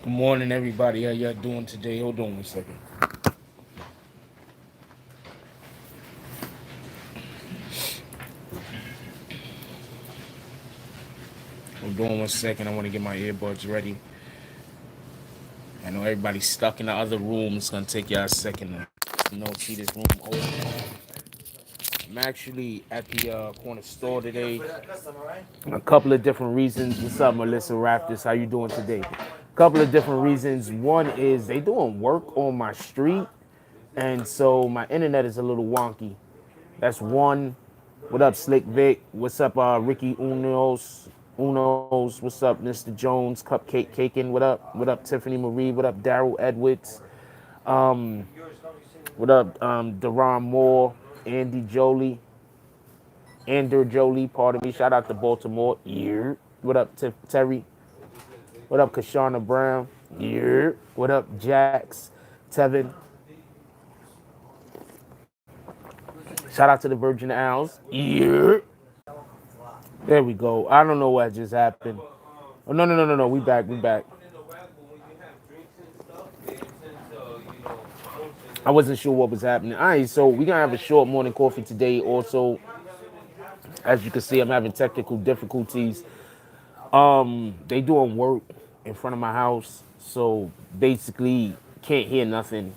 Good morning, everybody. How y'all doing today? Hold on one second. Hold on one second. I want to get my earbuds ready. I know everybody's stuck in the other room. It's gonna take y'all a second to see this room open. I'm actually at the corner store today. A couple of different reasons. What's up, Melissa Raptors? How you doing today? A couple of different reasons. One is they doing work on my street, and so my internet is a little wonky. That's one. What up, Slick Vic? What's up, Ricky Unos? Unos. What's up, Mr. Jones? Cupcake Caking. What up? What up, Tiffany Marie? What up, Daryl Edwards? What up, Deron Moore? Andy Jolie? Ander Jolie, pardon me. Shout out to Baltimore. Yeah. What up, Terry? What up, Kashana Brown? Yeah. What up, Jax? Tevin? Shout out to the Virgin Isles. Yeah. There we go. I don't know what just happened. Oh, no, no, no, no, no. We back. We back. I wasn't sure what was happening. All right, so we're going to have a short morning coffee today. Also, as you can see, I'm having technical difficulties. They doing work in front of my house, so basically can't hear nothing,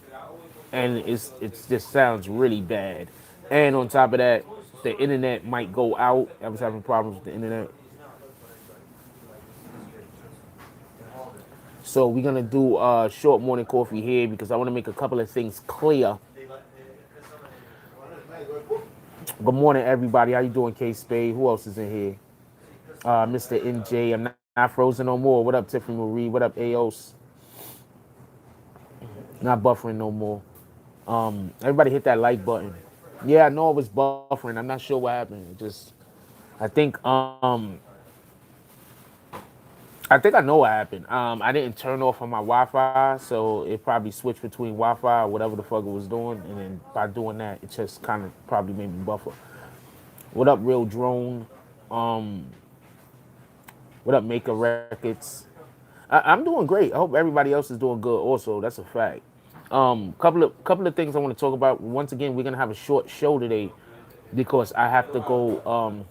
and it's just sounds really bad. And on top of that, the internet might go out. I was having problems with the internet. So we're gonna do a short morning coffee here because I want to make a couple of things clear. Good morning, everybody. How you doing, K Spade? Who else is in here? Mr. NJ. I'm not frozen no more. What up, Tiffany Marie? What up, Aos? Not buffering no more. Everybody hit that like button. Yeah, I know it was buffering. I'm not sure what happened. I think I think I know what happened. I didn't turn off on my Wi-Fi, so it probably switched between Wi-Fi or whatever the fuck it was doing, and then by doing that, it just kind of probably made me buffer. What up, Real Drone? Um, what up, Maker Records? I'm doing great. I hope everybody else is doing good. Also, that's a fact. Couple of things I want to talk about. Once again, we're gonna have a short show today because I have to go.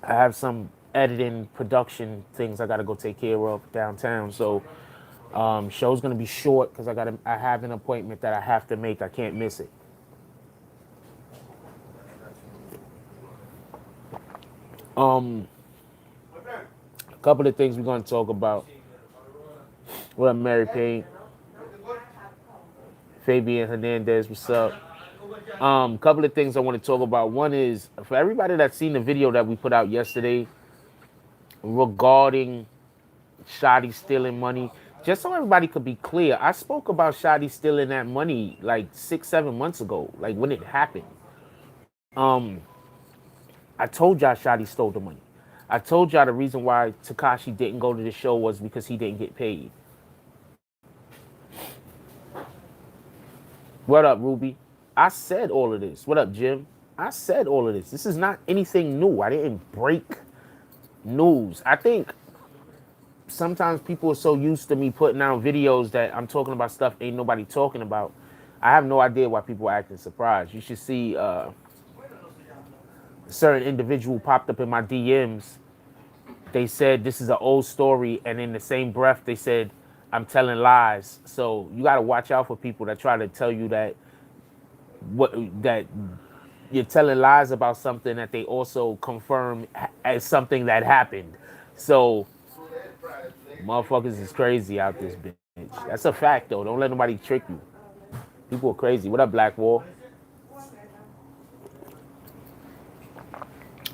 I have some editing production things I got to go take care of downtown. So show's gonna be short because I have an appointment that I have to make. I can't miss it. Um, a couple of things we're gonna talk about. What up, Mary Payne? Fabian Hernandez, what's up? Couple of things I want to talk about. One is for everybody that's seen the video that we put out yesterday regarding Shadi stealing money. Just so everybody could be clear, I spoke about Shadi stealing that money like 6, 7 months ago, like when it happened. Um, I told y'all Shadi stole the money. I told y'all the reason why Takashi didn't go to the show was because he didn't get paid. What up, Ruby? I said all of this. What up, Jim? I said all of this. This is not anything new. I didn't break news. I think sometimes people are so used to me putting out videos that I'm talking about stuff ain't nobody talking about. I have no idea why people are acting surprised. You should see a certain individual popped up in my DMs. They said this is an old story, and in the same breath they said I'm telling lies. So you got to watch out for people that try to tell you that you're telling lies about something that they also confirm as something that happened. So motherfuckers is crazy out this bitch. That's a fact though. Don't let nobody trick you. People are crazy. What up, Black Wall?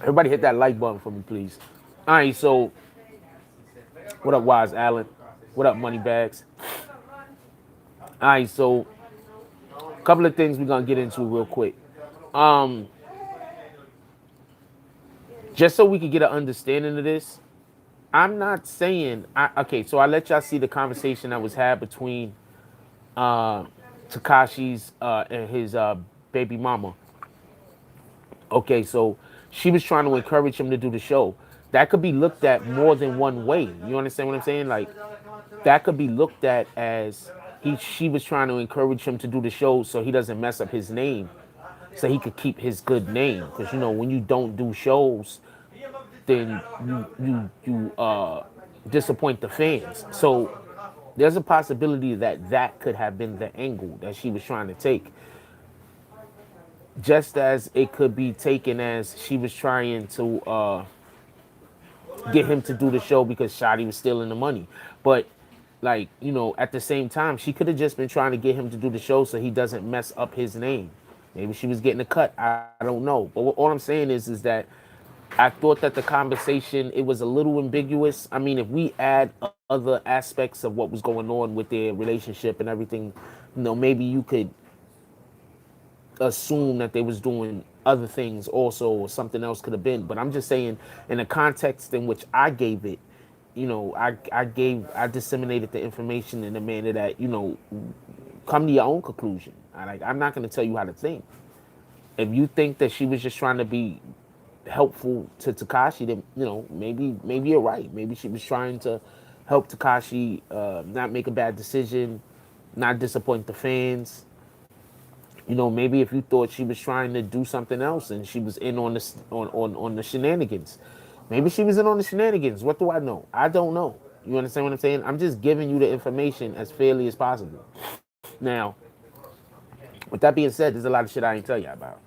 Everybody hit that like button for me, please. All right, so what up, Wise Allen? What up, Moneybags? All right, so a couple of things we're gonna get into real quick. Um, just so we can get an understanding of this, I'm not saying okay. So I let y'all see the conversation that was had between Takashi's and his baby mama. Okay, so she was trying to encourage him to do the show. That could be looked at more than one way. You understand what I'm saying? Like, that could be looked at as she was trying to encourage him to do the show so he doesn't mess up his name, so he could keep his good name. Because when you don't do shows, then you disappoint the fans. So there's a possibility that that could have been the angle that she was trying to take, just as it could be taken as she was trying to get him to do the show because Shotty was stealing the money. But like, at the same time, she could have just been trying to get him to do the show so he doesn't mess up his name. Maybe she was getting a cut. I don't know. But all I'm saying is that I thought that the conversation, it was a little ambiguous. I mean, if we add other aspects of what was going on with their relationship and everything, maybe you could assume that they was doing other things also, or something else could have been. But I'm just saying, in the context in which I gave it, I disseminated the information in a manner that, come to your own conclusion. I'm not going to tell you how to think. If you think that she was just trying to be helpful to Tekashi, then maybe you're right. Maybe she was trying to help Tekashi not make a bad decision, not disappoint the fans. Maybe if you thought she was trying to do something else and she was in on the on the shenanigans, maybe she was in on the shenanigans. What do I know? I don't know. You understand what I'm saying? I'm just giving you the information as fairly as possible. Now, with that being said, there's a lot of shit I ain't tell you about.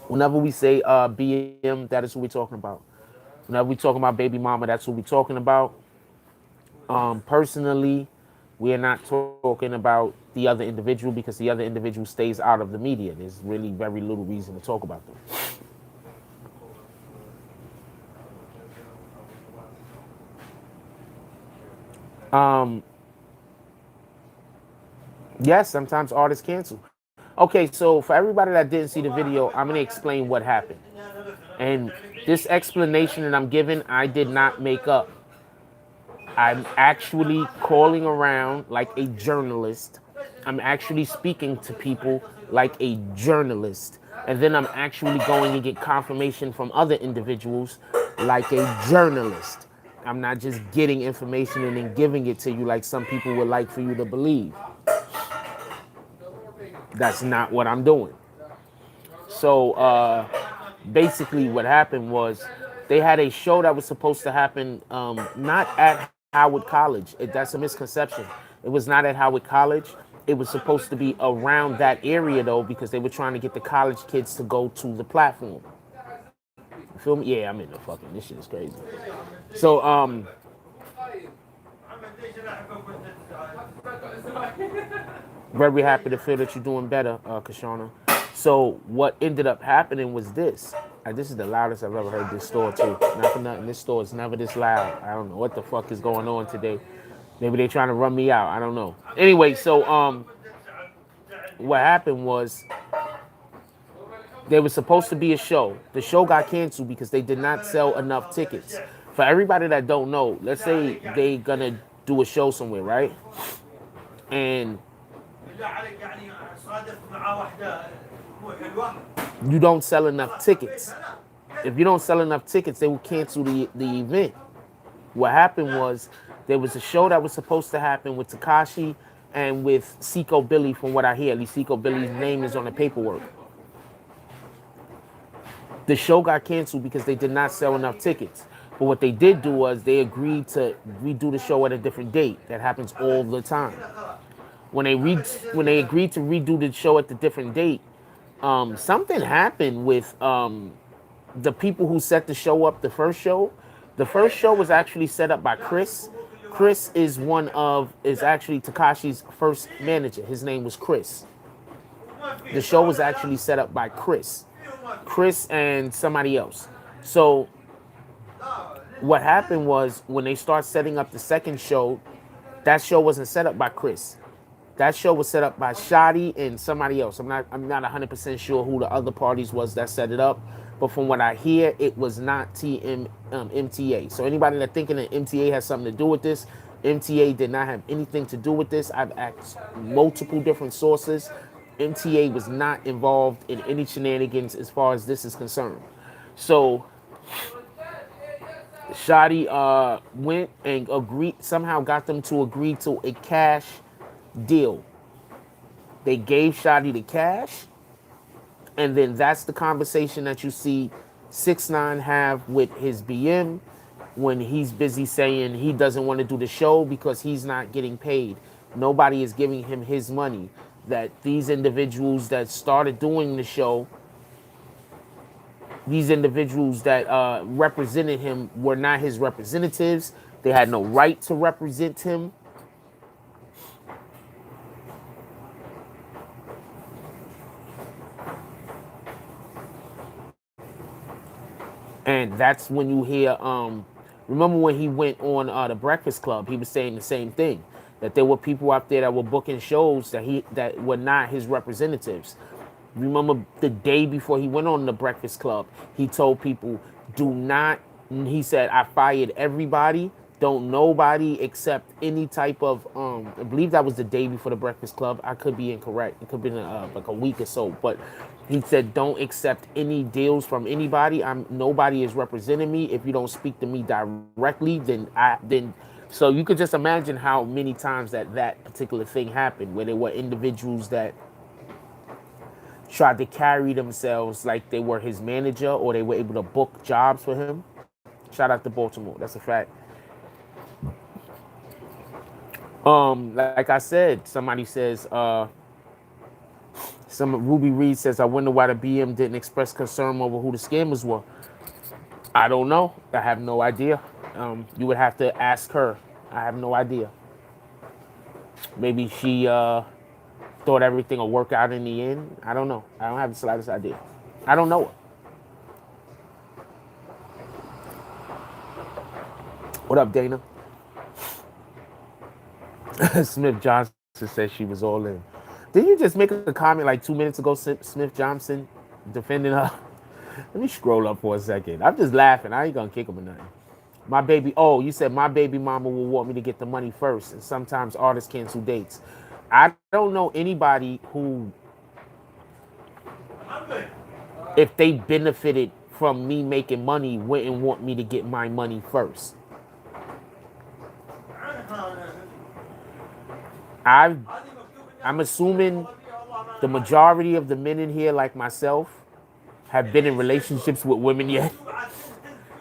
Whenever we say BM, that is what we're talking about. Whenever we talking about baby mama, that's what we're talking about. Personally, we are not talking about the other individual because the other individual stays out of the media. There's really very little reason to talk about them. Yes, sometimes artists cancel. Okay, so for everybody that didn't see the video, I'm going to explain what happened. And this explanation that I'm giving, I did not make up. I'm actually calling around like a journalist. I'm actually speaking to people like a journalist. And then I'm actually going to get confirmation from other individuals like a journalist. I'm not just getting information and then giving it to you like some people would like for you to believe. That's not what I'm doing. So basically what happened was they had a show that was supposed to happen not at Howard College. That's a misconception. It was not at Howard College. It was supposed to be around that area though, because they were trying to get the college kids to go to the platform. You feel me? Yeah, I'm in the fucking, this shit is crazy. So very happy to feel that you're doing better, Kashana. So what ended up happening was this. This is the loudest I've ever heard this store too. Not for nothing. This store is never this loud. I don't know what the fuck is going on today. Maybe they're trying to run me out. I don't know. Anyway, so what happened was there was supposed to be a show. The show got canceled because they did not sell enough tickets. For everybody that don't know, let's say they gonna do a show somewhere, right? And you don't sell enough tickets. If you don't sell enough tickets, they will cancel the event. What happened was there was a show that was supposed to happen with Tekashi and with Seco Billy, from what I hear. At least Seco Billy's name is on the paperwork. The show got canceled because they did not sell enough tickets. But what they did do was they agreed to redo the show at a different date. That happens all the time. When they agreed to redo the show at the different date, something happened with the people who set the show up. The first show was actually set up by Chris. Chris is actually Tekashi's first manager. His name was Chris. The show was actually set up by Chris and somebody else. So what happened was when they start setting up the second show, that show wasn't set up by Chris. That show was set up by Shotty and somebody else. I'm not 100% sure who the other parties was that set it up, but from what I hear, it was not MTA. So anybody that thinking that MTA has something to do with this, MTA did not have anything to do with this. I've asked multiple different sources. MTA was not involved in any shenanigans as far as this is concerned. So Shotty went and agreed, somehow got them to agree to a cash deal. They gave Shotty the cash, and then that's the conversation that you see 6ix9ine have with his BM when he's busy saying he doesn't want to do the show because he's not getting paid. Nobody is giving him his money. That these individuals that started doing the show, these individuals that represented him were not his representatives. They had no right to represent him. And that's when you hear, remember when he went on the Breakfast Club, he was saying the same thing, that there were people out there that were booking shows that were not his representatives. Remember the day before he went on the Breakfast Club, he told people, do not, he said, I fired everybody. Don't nobody accept any type of, I believe that was the day before the Breakfast Club. I could be incorrect. It could be like a week or so. But he said, don't accept any deals from anybody. Nobody is representing me. If you don't speak to me directly, then so you could just imagine how many times that particular thing happened, where there were individuals that tried to carry themselves like they were his manager or they were able to book jobs for him. Shout out to Baltimore. That's a fact. Like I said, somebody says, some Ruby Reed says, I wonder why the BM didn't express concern over who the scammers were. I don't know. I have no idea. You would have to ask her. I have no idea. Maybe she thought everything will work out in the end. I don't know. I don't have the slightest idea. I don't know her. What up, Dana? Smith Johnson said she was all in. Didn't you just make a comment like 2 minutes ago, Smith Johnson, defending her? Let me scroll up for a second. I'm just laughing. I ain't gonna kick him or nothing. My baby, oh, you said my baby mama will want me to get the money first, and sometimes artists cancel dates. I don't know anybody who, if they benefited from me making money, wouldn't want me to get my money first. I'm assuming the majority of the men in here, like myself, have been in relationships with women yet.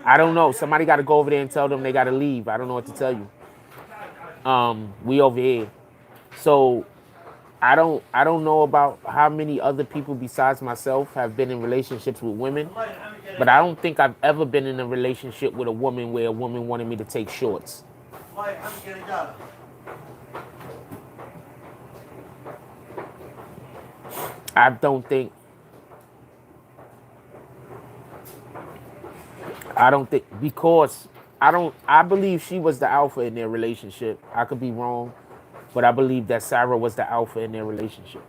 I don't know. Somebody got to go over there and tell them they got to leave. I don't know what to tell you. We over here. So I don't know about how many other people besides myself have been in relationships with women, but I don't think I've ever been in a relationship with a woman where a woman wanted me to take shorts. I don't think because I believe she was the alpha in their relationship. I could be wrong, but I believe that Sarah was the alpha in their relationship.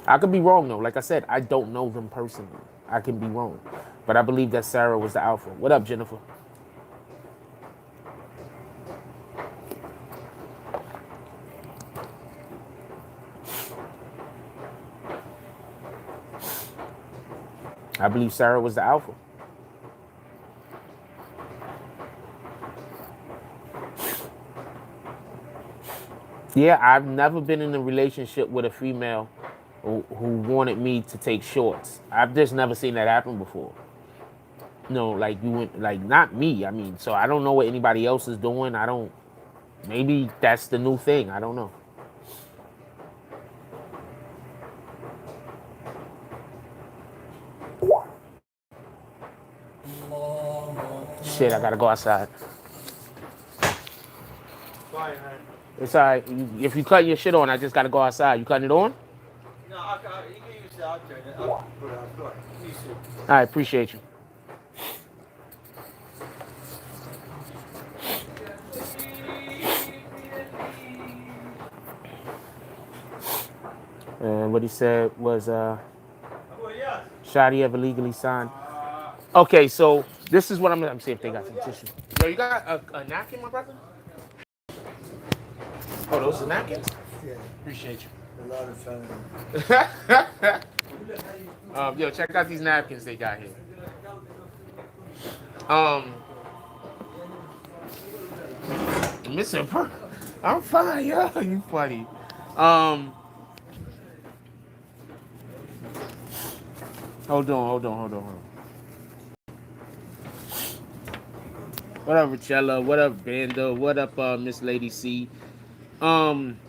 I could be wrong though. Like I said, I don't know them personally. I can be wrong, but I believe that Sarah was the alpha. What up, Jennifer? I believe Sarah was the alpha. Yeah, I've never been in a relationship with a female who wanted me to take shorts. I've just never seen that happen before. No, like you went, like not me. I mean, so I don't know what anybody else is doing. Maybe that's the new thing. I don't know. Shit, I gotta go outside. It's all right. If you cut your shit on, I just gotta go outside. You cutting it on? No, you can use it. I'll turn it. I'll put it on. Go ahead. Use it. All right, appreciate you. And what he said was, Shotty ever legally signed? Okay, so this is what I'm gonna see if they got some tissue. Yo, you got a napkin, my brother? Oh, those are napkins? Yeah. Appreciate you. A lot of time. Yo, check out these napkins they got here. Um, Mr. I'm fine, yo. You funny. Um, hold on. What up, Richella? What up, Bando? What up, Miss Lady C? Um,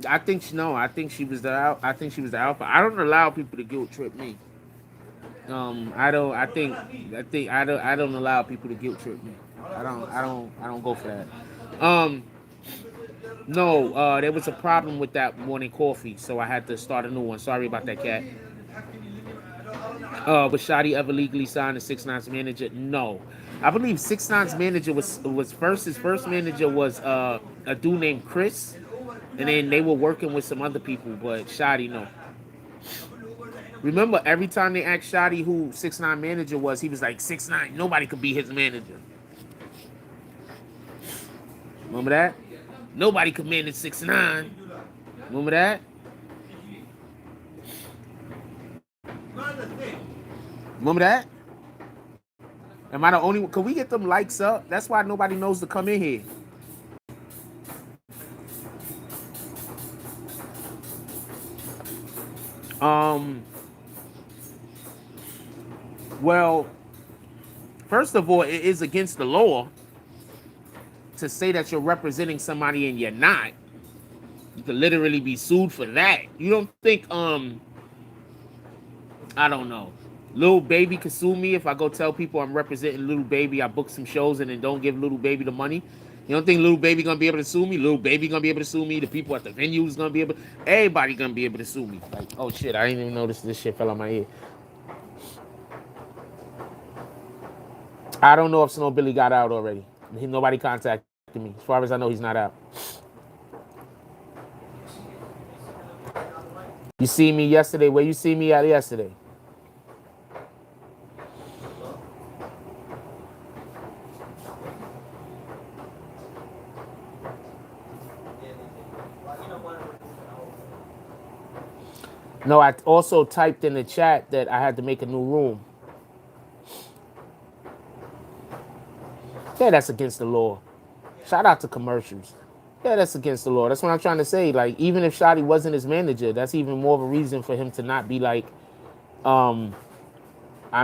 I think no. I think she was the I think she was the alpha. I don't allow people to guilt trip me. I don't. I don't allow people to guilt trip me. I don't go for that. No. There was a problem with that morning coffee, so I had to start a new one. Sorry about that, cat. Was Shotty ever legally signed as 6ix9ine's manager? No. I believe 6ix9ine's manager was first. His first manager was a dude named Chris, and then they were working with some other people. But Shotty, no. Remember, every time they asked Shotty who 6ix9ine manager was, he was like 6ix9ine. Nobody could be his manager. Remember that? Nobody could manage 6ix9ine. Remember that? Remember that? Am I the only one? Can we get them likes up? That's why nobody knows to come in here. Well, first of all, it is against the law to say that you're representing somebody and you're not. You could literally be sued for that. You don't think, I don't know. Lil Baby could sue me if I go tell people I'm representing Lil Baby, I book some shows and then don't give Lil Baby the money. You don't think Lil Baby gonna be able to sue me? Lil Baby gonna be able to sue me. The people at the venues gonna be able. Everybody gonna be able to sue me. Like, oh shit, I didn't even notice this shit fell on my head. I don't know if Snow Billy got out already. Nobody contacted me. As far as I know, he's not out. You see me yesterday. Where you see me at yesterday? No, I also typed in the chat that I had to make a new room. Yeah, that's against the law. Shout out to commercials. Yeah, that's against the law. That's what I'm trying to say. Like, even if Shotty wasn't his manager, that's even more of a reason for him to not be like, I'm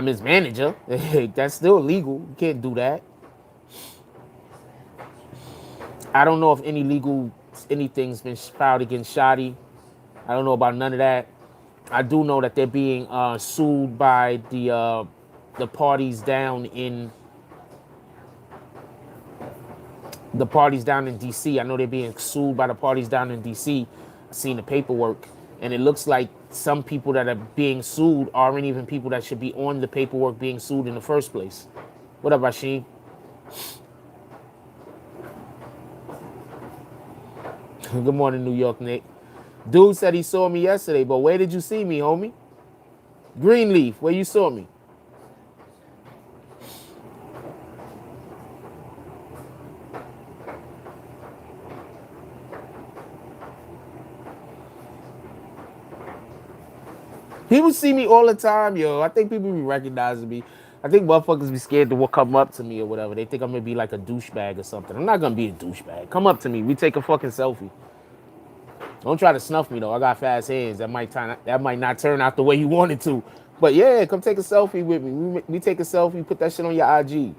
his manager. That's still illegal. You can't do that. I don't know if anything's been filed against Shotty. I don't know about none of that. I do know that they're being sued by the parties down in DC. I know they're being sued by the parties down in DC. I've seen the paperwork, and it looks like some people that are being sued aren't even people that should be on the paperwork being sued in the first place. What up, Rashid? Good morning, New York, Nick. Dude said he saw me yesterday, but where did you see me, homie? Greenleaf, where you saw me? People see me all the time, yo. I think people be recognizing me. I think motherfuckers be scared to come up to me or whatever. They think I'm gonna be like a douchebag or something. I'm not gonna be a douchebag. Come up to me. We take a fucking selfie. Don't try to snuff me though. I got fast hands. That might not turn out the way you want it to. But yeah, come take a selfie with me. We take a selfie. Put that shit on your IG.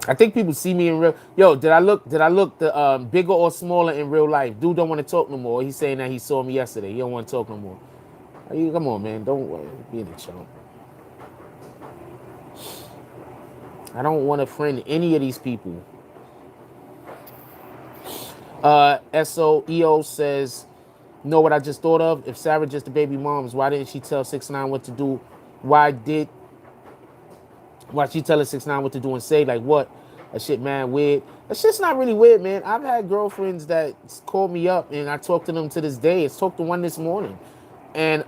I think people see me in real. Yo, did I look the bigger or smaller in real life? Dude don't want to talk no more. He's saying that he saw me yesterday. He don't want to talk no more. Come on, man. Don't be in the chump. I don't want to friend any of these people. SOEO says, know what I just thought of? If Sarah just the baby moms, why didn't she tell 6ix9ine what to do? Why she tell her 6ix9ine what to do and say like what? That shit, man, weird. That shit's not really weird, man. I've had girlfriends that called me up and I talk to them to this day. I talked to one this morning, and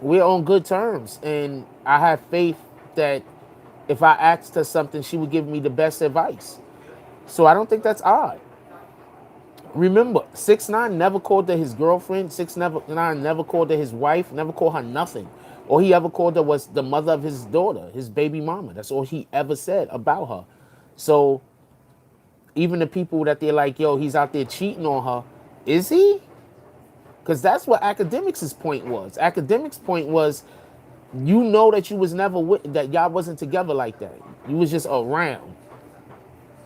we're on good terms. And I have faith that if I asked her something, she would give me the best advice. So I don't think that's odd. Remember, 6ix9ine never called her his girlfriend. 6ix9ine never called her his wife. Never called her nothing. All he ever called her was the mother of his daughter, his baby mama. That's all he ever said about her. So even the people that they're like, yo, he's out there cheating on her, is he? Because that's what Academics' point was. Academics' point was, you know that you was never with, that y'all wasn't together like that. You was just around.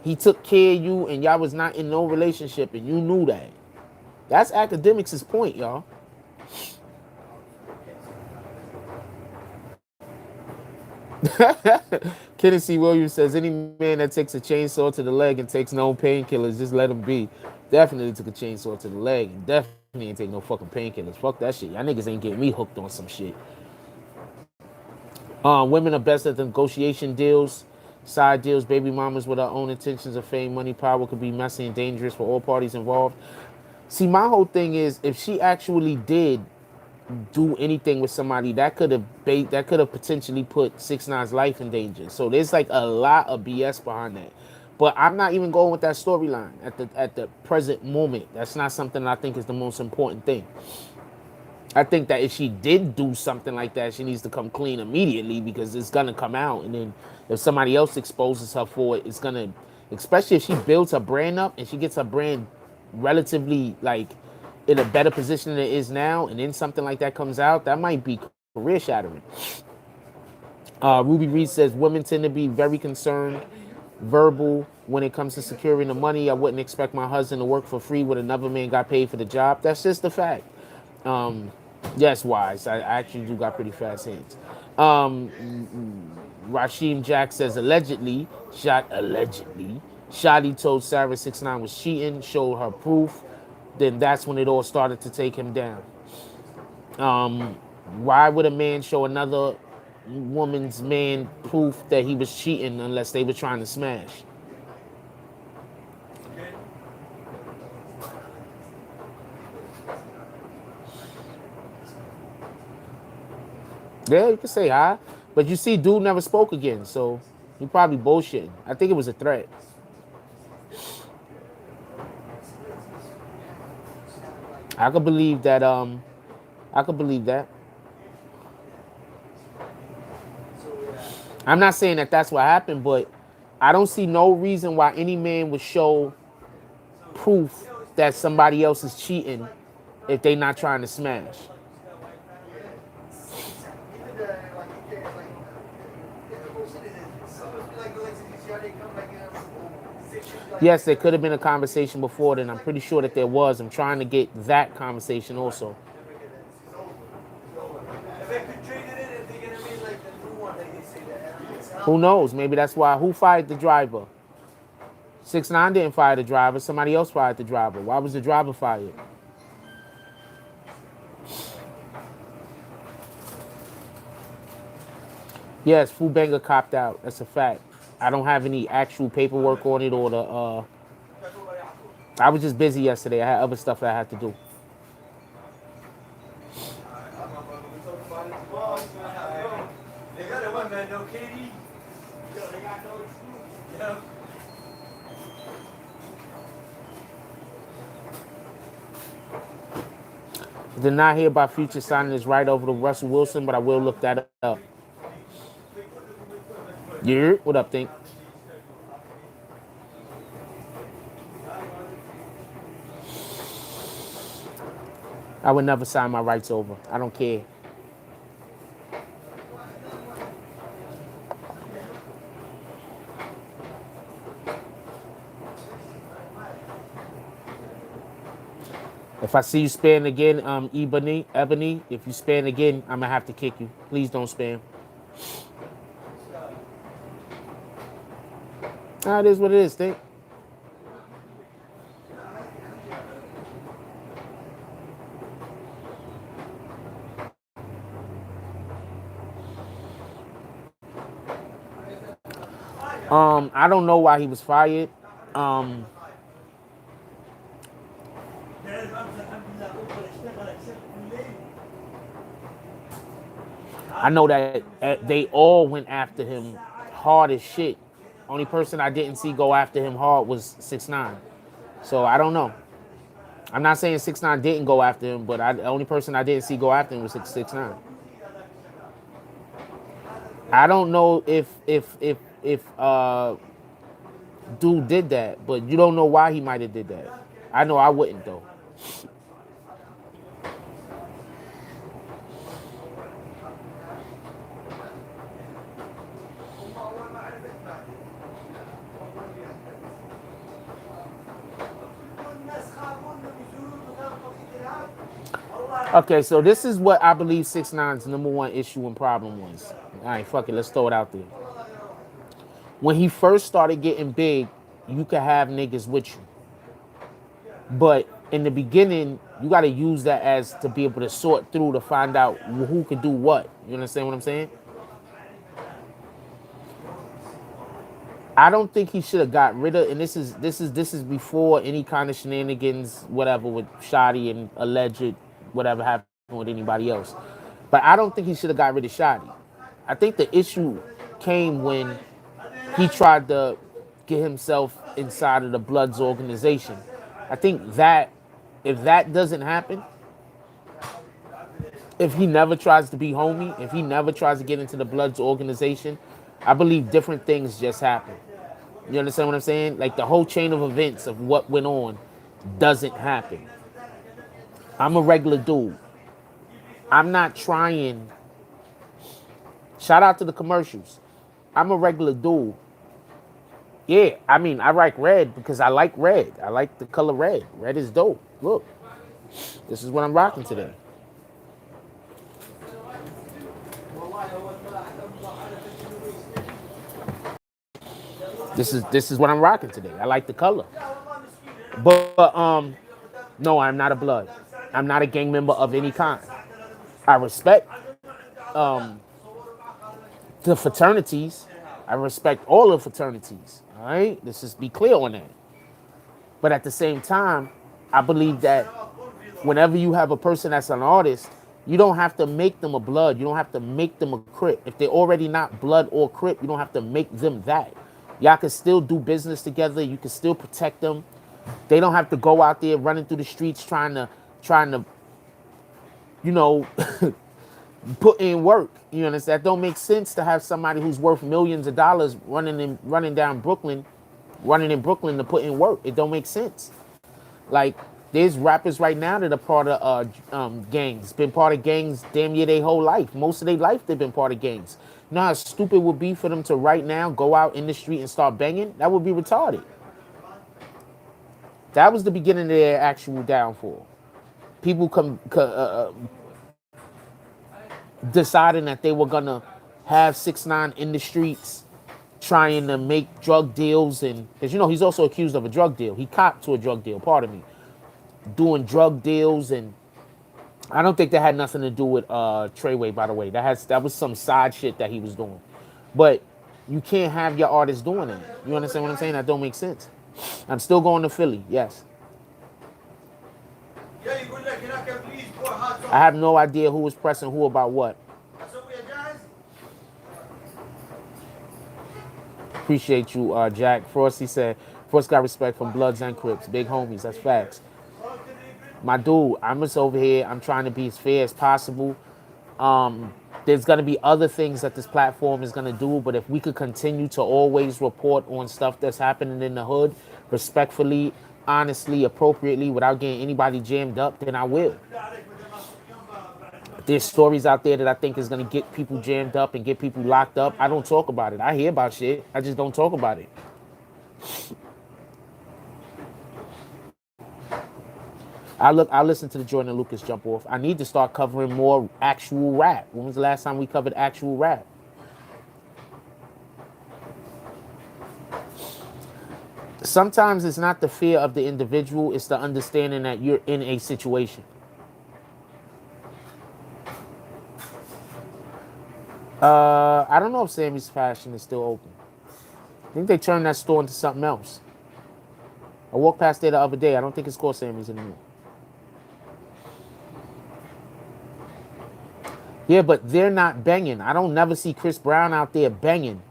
He took care of you and y'all was not in no relationship and you knew that. That's Academics' point, y'all. Kenneth C. Williams says, any man that takes a chainsaw to the leg and takes no painkillers, just let him be. Definitely took a chainsaw to the leg and definitely ain't take no fucking painkillers. Fuck that shit. Y'all niggas ain't getting me hooked on some shit. Women are best at the negotiation deals, side deals. Baby mamas with our own intentions of fame, money, power could be messy and dangerous for all parties involved. See, my whole thing is, if she actually did do anything with somebody, that could have potentially put 6ix9ine's life in danger. So there's like a lot of BS behind that. But I'm not even going with that storyline at the present moment. That's not something that I think is the most important thing. I think that if she did do something like that, she needs to come clean immediately because it's gonna come out. And then if somebody else exposes her for it, it's gonna, especially if she builds her brand up and she gets her brand relatively like in a better position than it is now, and then something like that comes out, that might be career shattering. Ruby Reed says women tend to be very concerned, verbal when it comes to securing the money. I wouldn't expect my husband to work for free when another man got paid for the job. That's just a fact. Yes, Wise. I actually do got pretty fast hands. Rasheem Jack says allegedly, Shotty told Sarah 6ix9ine was cheating, showed her proof. Then that's when it all started to take him down. Why would a man show another woman's man proof that he was cheating unless they were trying to smash? Yeah, you can say hi. But you see, dude never spoke again, so he probably bullshitting. I think it was a threat. I could believe that, I could believe that. I'm not saying that that's what happened, but I don't see no reason why any man would show proof that somebody else is cheating if they not trying to smash. Yes, there could have been a conversation before then. I'm pretty sure that there was. I'm trying to get that conversation also. Who knows? Maybe that's why. Who fired the driver? 6ix9ine didn't fire the driver. Somebody else fired the driver. Why was the driver fired? Yes, Fubenga copped out. That's a fact. I don't have any actual paperwork on it or the. I was just busy yesterday. I had other stuff that I had to do. Did not hear about Future signing his right over to Russell Wilson, but I will look that up. Yeah, what up, Think? I would never sign my rights over. I don't care. If I see you spam again, Ebony, if you spam again, I'm gonna have to kick you. Please don't spam. It is what it is, Think. I don't know why he was fired. I know that they all went after him hard as shit. Only person I didn't see go after him hard was 6ix9ine. So I don't know. I'm not saying 6ix9ine didn't go after him, but the only person I didn't see go after him was 6ix9ine. I don't know if dude did that, but you don't know why he might have did that. I know I wouldn't though. Okay, so this is what I believe 6ix9ine's number one issue and problem was. All right, fuck it, let's throw it out there. When he first started getting big, you could have niggas with you. But in the beginning, you got to use that as to be able to sort through to find out who could do what. You understand what I'm saying? I don't think he should have got rid of, and this is before any kind of shenanigans, whatever, with Shotty and alleged whatever happened with anybody else. But I don't think he should have got rid of Shotty. I think the issue came when he tried to get himself inside of the Bloods organization. I think that if that doesn't happen, if he never tries to be homie, if he never tries to get into the Bloods organization, I believe different things just happen. You understand what I'm saying? Like the whole chain of events of what went on doesn't happen. I'm a regular dude. I'm not trying. Shout out to the commercials. I'm a regular dude. Yeah, I mean, I like red because I like red. I like the color red. Red is dope. Look, this is what I'm rocking today. This is what I'm rocking today. I like the color. But no, I'm not a blood. I'm not a gang member of any kind. I respect um, the fraternities. I respect all the fraternities. All right, let's just be clear on that. But at the same time, I believe that whenever you have a person that's an artist, you don't have to make them a blood. You don't have to make them a crip. If they're already not blood or crip, you don't have to make them that. Y'all can still do business together. You can still protect them. They don't have to go out there running through the streets trying to, you know, put in work. You understand? That don't make sense to have somebody who's worth millions of dollars running down Brooklyn, running in Brooklyn to put in work. It don't make sense. Like there's rappers right now that are part of gangs, been part of gangs damn near their whole life. Most of their life they've been part of gangs. You know how stupid it would be for them to right now go out in the street and start banging? That would be retarded. That was the beginning of their actual downfall. People deciding that they were gonna have 6ix9ine in the streets trying to make drug deals, and because you know he's also accused of a drug deal. He copped to a drug deal, pardon me, doing drug deals, and I don't think that had nothing to do with Treyway, by the way. That was some side shit that he was doing. But you can't have your artists doing that. You understand what I'm saying? That don't make sense. I'm still going to Philly, yes. I have no idea who was pressing who about what. Appreciate you, Jack. Frosty said, Frost got respect from Bloods and Crips. Big homies, that's facts. My dude, I'm just over here. I'm trying to be as fair as possible. There's going to be other things that this platform is going to do, but if we could continue to always report on stuff that's happening in the hood, respectfully, honestly, appropriately, without getting anybody jammed up, then I will. There's stories out there that I think is going to get people jammed up and get people locked up. I don't talk about it. I hear about shit. I just don't talk about it. I listen to the Jordan Lucas jump off. I need to start covering more actual rap. When was the last time we covered actual rap? Sometimes it's not the fear of the individual, it's the understanding that you're in a situation. I don't know if Sammy's Fashion is still open. I think they turned that store into something else. I walked past there the other day. I don't think it's called Sammy's anymore. Yeah, but they're not banging. I don't never see Chris Brown out there banging.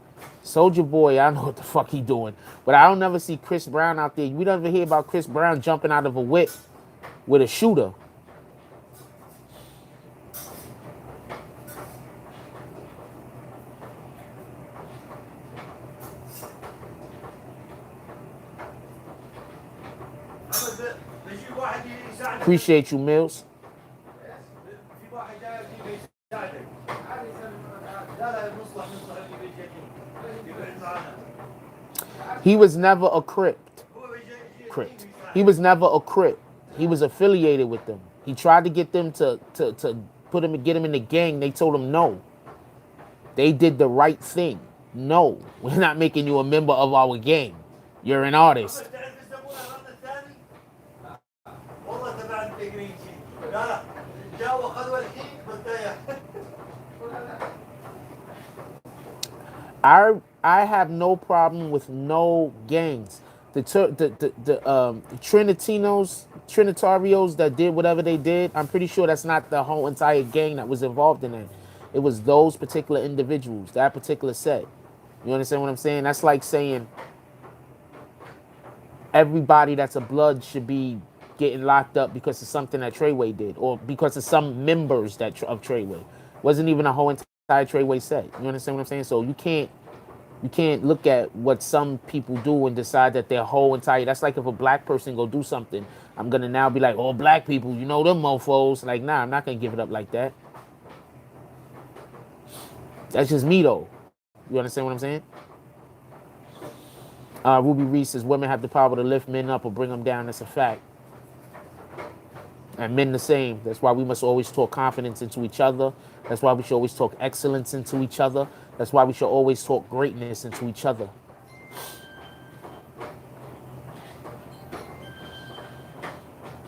Soldier Boy, I don't know what the fuck he doing, but I don't never see Chris Brown out there. We don't ever hear about Chris Brown jumping out of a whip with a shooter. Appreciate you, Mills. He was never a Crip. Crip. He was never a Crip. He was affiliated with them. He tried to get them to put him and get him in the gang. They told him no. They did the right thing. No, we're not making you a member of our gang. You're an artist. I have no problem with no gangs. The Trinitarios that did whatever they did, I'm pretty sure that's not the whole entire gang that was involved in it. It was those particular individuals, that particular set. You understand what I'm saying? That's like saying everybody that's a blood should be getting locked up because of something that Treyway did, or because of some members of Treyway. Wasn't even a whole entire Treyway set. You understand what I'm saying? So you can't look at what some people do and decide that their whole entire. That's like if a black person go do something, I'm gonna now be like, oh, black people, you know them mofos. Like, nah, I'm not gonna give it up like that. That's just me though. You understand what I'm saying? Ruby Reese says women have the power to lift men up or bring them down. That's a fact. And men the same. That's why we must always talk confidence into each other. That's why we should always talk excellence into each other. That's why we should always talk greatness into each other.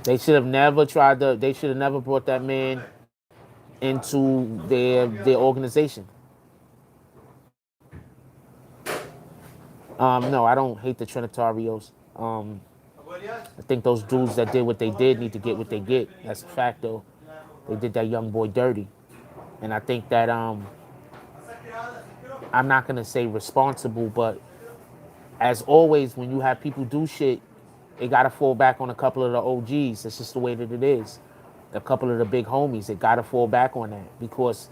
They should have never they should have never brought that man into their organization. No, I don't hate the Trinitarios. I think those dudes that did what they did need to get what they get. That's a fact, though. They did that young boy dirty, and I think that I'm not gonna say responsible, but as always, when you have people do shit, they gotta fall back on a couple of the OGs. That's just the way that it is. A couple of the big homies, they gotta fall back on that, because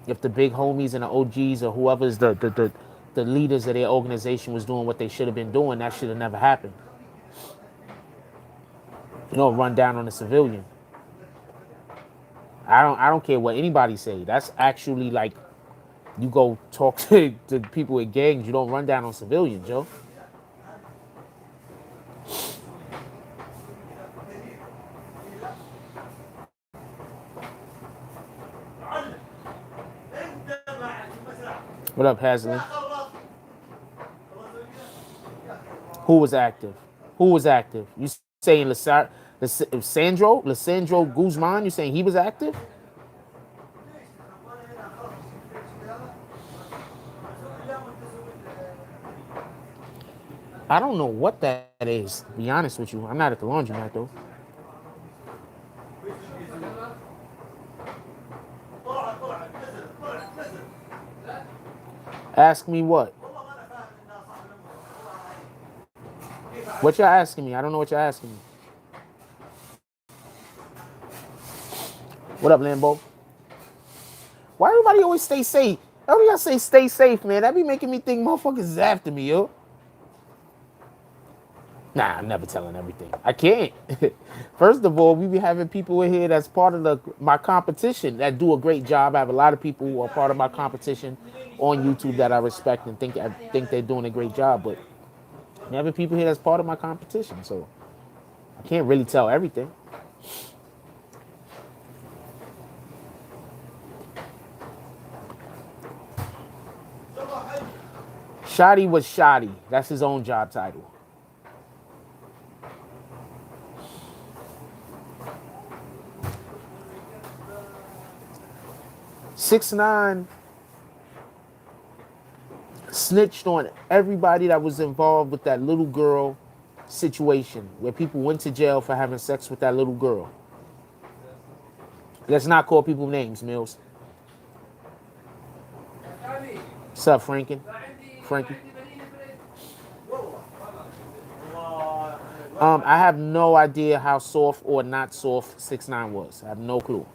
if the big homies and the OGs or whoever's the leaders of their organization was doing what they should have been doing, that should have never happened. You know, run down on a civilian. I don't care what anybody say. That's actually like, you go talk to people with gangs, you don't run down on civilians, yo. What up, Haslin? Who was active? Who was active? You saying Lissandro Guzman? You saying he was active? I don't know what that is, to be honest with you. I'm not at the laundromat, though. Ask me what? What y'all asking me? I don't know what y'all asking me. What up, Lambo? Why everybody always stay safe? Everybody gotta say stay safe, man. That be making me think motherfuckers is after me, yo. Nah, I'm never telling everything. I can't. First of all, we be having people in here that's part of my competition that do a great job. I have a lot of people who are part of my competition on YouTube that I respect and think they're doing a great job. But I'm having people here that's part of my competition, so I can't really tell everything. Shoddy was Shoddy. That's his own job title. Six 9 snitched on everybody that was involved with that little girl situation where people went to jail for having sex with that little girl. Let's not call people names, Mills. What's up, Franken? Frankie. I have no idea how soft or not soft 6ix9ine was. I have no clue.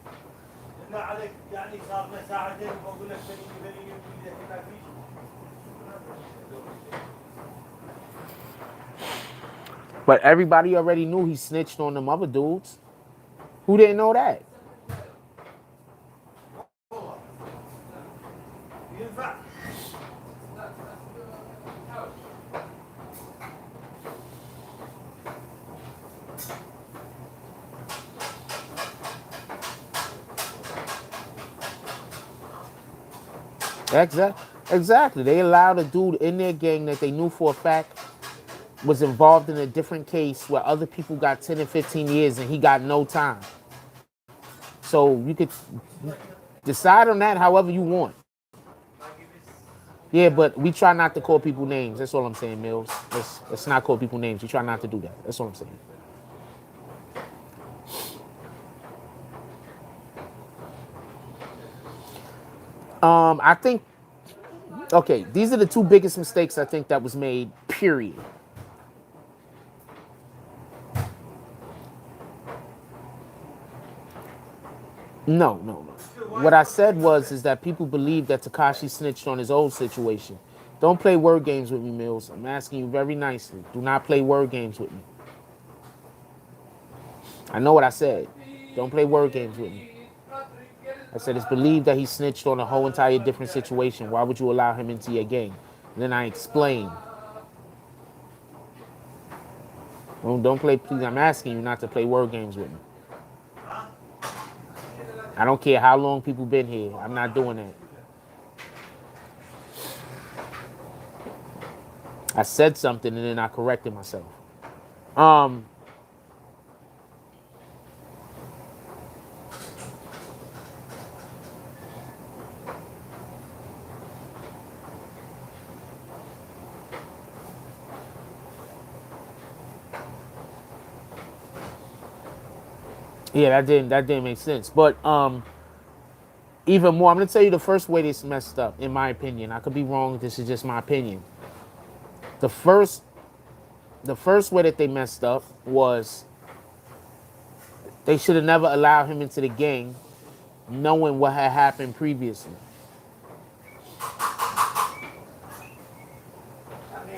But everybody already knew he snitched on them other dudes. Who didn't know that? Exactly. They allowed a dude in their gang that they knew for a fact was involved in a different case where other people got 10 and 15 years and he got no time. So you could decide on that however you want. Yeah, but we try not to call people names. That's all I'm saying, Mills. Let's not call people names. We try not to do that. That's all I'm saying. I think, okay, these are the two biggest mistakes I think that was made, period. No. What I said was is that people believe that Tekashi snitched on his old situation. Don't play word games with me, Mills. I'm asking you very nicely. Do not play word games with me. I know what I said. Don't play word games with me. I said it's believed that he snitched on a whole entire different situation. Why would you allow him into your gang? And then I explained. Don't play, please. I'm asking you not to play word games with me. I don't care how long people been here. I'm not doing that. I said something and then I corrected myself. Um, yeah, that didn't make sense. But even more, I'm gonna tell you the first way this messed up, in my opinion. I could be wrong. This is just my opinion. The first way that they messed up was they should have never allowed him into the gang, knowing what had happened previously.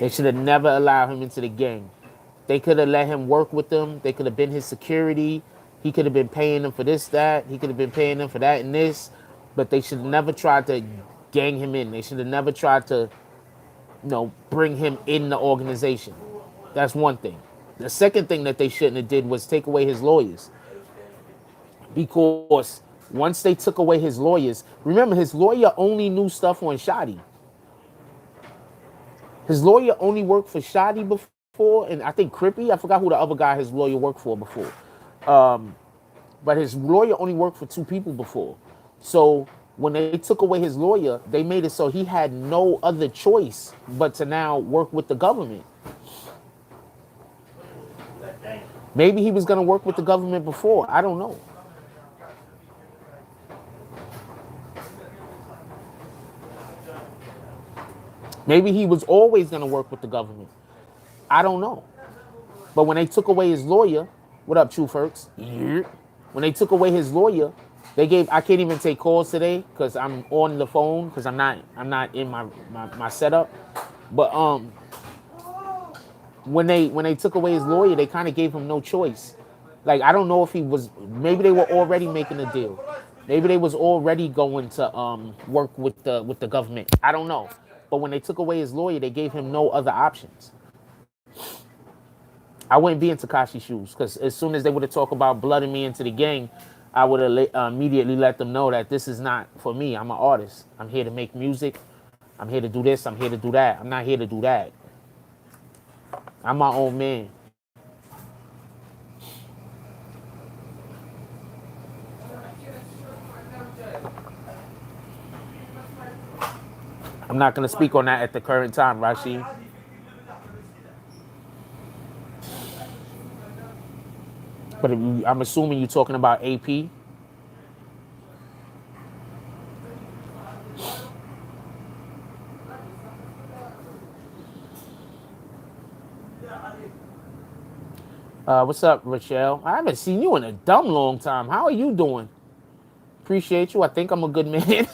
They should have never allowed him into the gang. They could have let him work with them. They could have been his security. He could have been paying them for this, that. He could have been paying them for that and this. But they should have never tried to gang him in. They should have never tried to, bring him in the organization. That's one thing. The second thing that they shouldn't have did was take away his lawyers. Because once they took away his lawyers, remember his lawyer only knew stuff on Shotty. His lawyer only worked for Shotty before, and I think Crippy. I forgot who the other guy his lawyer worked for before. But his lawyer only worked for two people before. So when they took away his lawyer, they made it so he had no other choice but to now work with the government. Maybe he was going to work with the government before. I don't know. Maybe he was always going to work with the government. I don't know. But when they took away his lawyer, what up, True Ferks? Yeah. When they took away his lawyer, I can't even take calls today because I'm on the phone because I'm not in my setup. But when they took away his lawyer, they kind of gave him no choice. Like, I don't know if maybe they were already making a deal. Maybe they was already going to work with the government. I don't know. But when they took away his lawyer, they gave him no other options. I wouldn't be in Tekashi's shoes because as soon as they would have talked about blooding me into the gang, I would have immediately let them know that this is not for me. I'm an artist. I'm here to make music. I'm here to do this. I'm here to do that. I'm not here to do that. I'm my own man. I'm not going to speak on that at the current time, Rashid. But I'm assuming you're talking about AP. What's up, Rochelle? I haven't seen you in a dumb long time. How are you doing? Appreciate you. I think I'm a good man.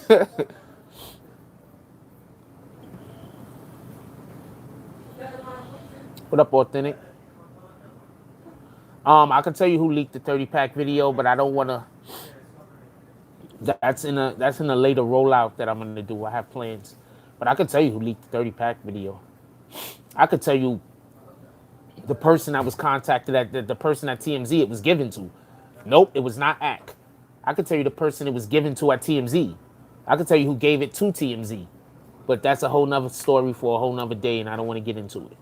What up, Authentic? I can tell you who leaked the 30 pack video, but I don't want to. That's in a later rollout that I'm gonna do. I have plans, but I can tell you who leaked the 30 pack video. I could tell you the person that was contacted at the person at TMZ it was given to. Nope, it was not AK. I could tell you the person it was given to at TMZ. I could tell you who gave it to TMZ. But that's a whole nother story for a whole nother day, and I don't want to get into it.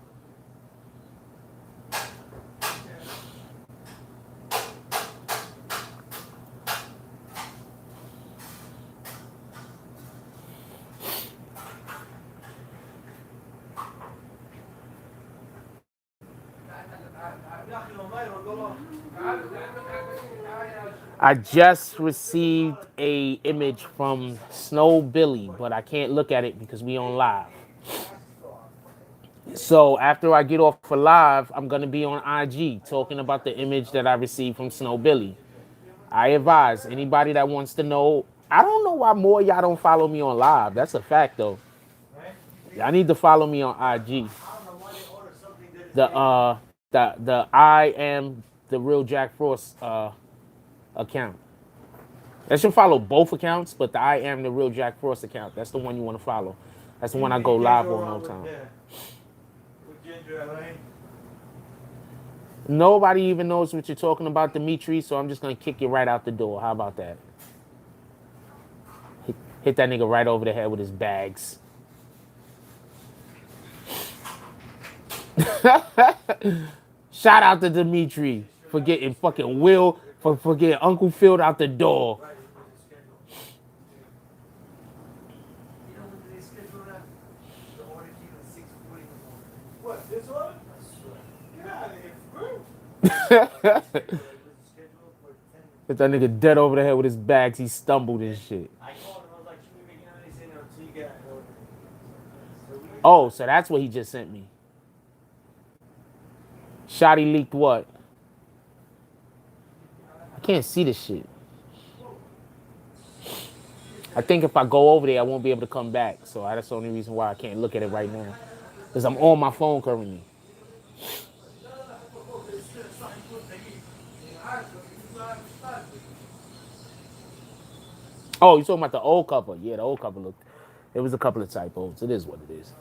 I just received a image from Snow Billy, but I can't look at it because we on live. So after I get off for live, I'm gonna be on IG talking about the image that I received from Snow Billy. I advise anybody that wants to know. I don't know why more of y'all don't follow me on live. That's a fact though. Y'all need to follow me on IG. The I am the real Jack Frost account. That should follow both accounts, but the I am the real Jack Frost account. That's the one you want to follow. That's the one I go live on all the time. Nobody even knows what you're talking about, Dimitri, so I'm just going to kick you right out the door. How about that? Hit that nigga right over the head with his bags. Shout out to Dimitri for getting fucking Will, for getting Uncle Phil out the door. What, this one? Get out of here, bro. Hit that nigga dead over the head with his bags. He stumbled and shit. I called him, I was like, should we make it? He said, no, until you get out. Oh, so that's what he just sent me. Shotty leaked what? I can't see this shit. I think if I go over there, I won't be able to come back. So that's the only reason why I can't look at it right now. Because I'm on my phone currently. Oh, you talking about the old cover? Yeah, the old cover looked. It was a couple of typos. It is what it is.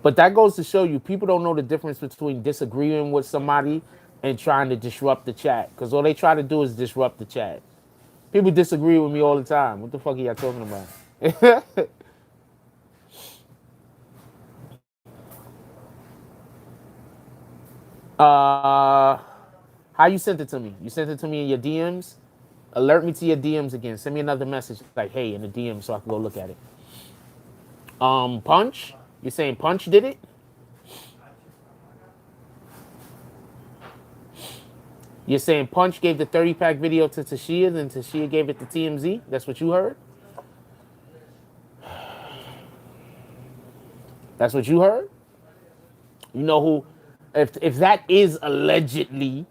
But that goes to show you, people don't know the difference between disagreeing with somebody and trying to disrupt the chat. Because all they try to do is disrupt the chat. People disagree with me all the time. What the fuck are y'all talking about? How you sent it to me? You sent it to me in your DMs? Alert me to your DMs again. Send me another message like, hey, in the DM so I can go look at it. Punch? You're saying Punch did it? You're saying Punch gave the 30-pack video to Tashia, then Tashia gave it to TMZ? That's what you heard? That's what you heard? You know who, if that is allegedly,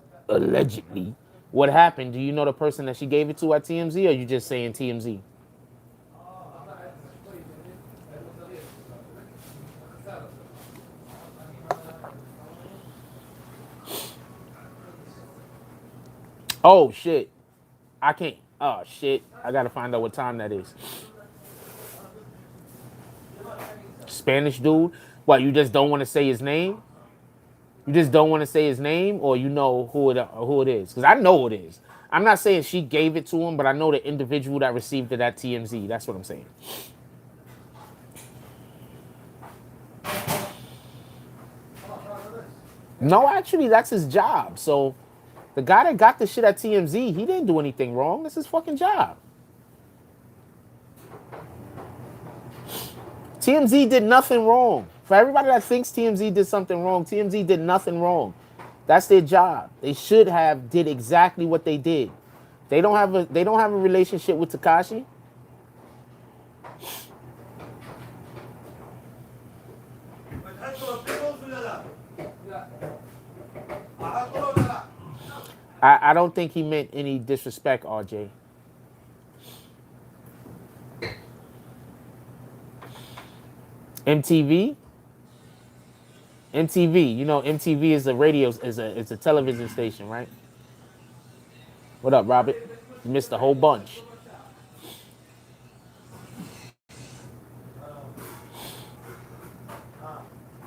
what happened, do you know the person that she gave it to at TMZ, or are you just saying TMZ? Oh, shit. I can't. Oh, shit. I got to find out what time that is. Spanish dude? What, you just don't want to say his name? You just don't want to say his name, or you know who it is? Because I know who it is. I'm not saying she gave it to him, but I know the individual that received it at TMZ. That's what I'm saying. No, actually, that's his job. So the guy that got the shit at TMZ, he didn't do anything wrong. That's his fucking job. TMZ did nothing wrong. For everybody that thinks TMZ did something wrong, TMZ did nothing wrong. That's their job. They should have did exactly what they did. They don't have a relationship with Tekashi. بتحطه بيبلز ولا لا؟ لا. احطه ولا لا؟ I don't think he meant any disrespect, RJ. MTV, MTV. You know, MTV is a radio, is a television station, right? What up, Robert? You missed a whole bunch.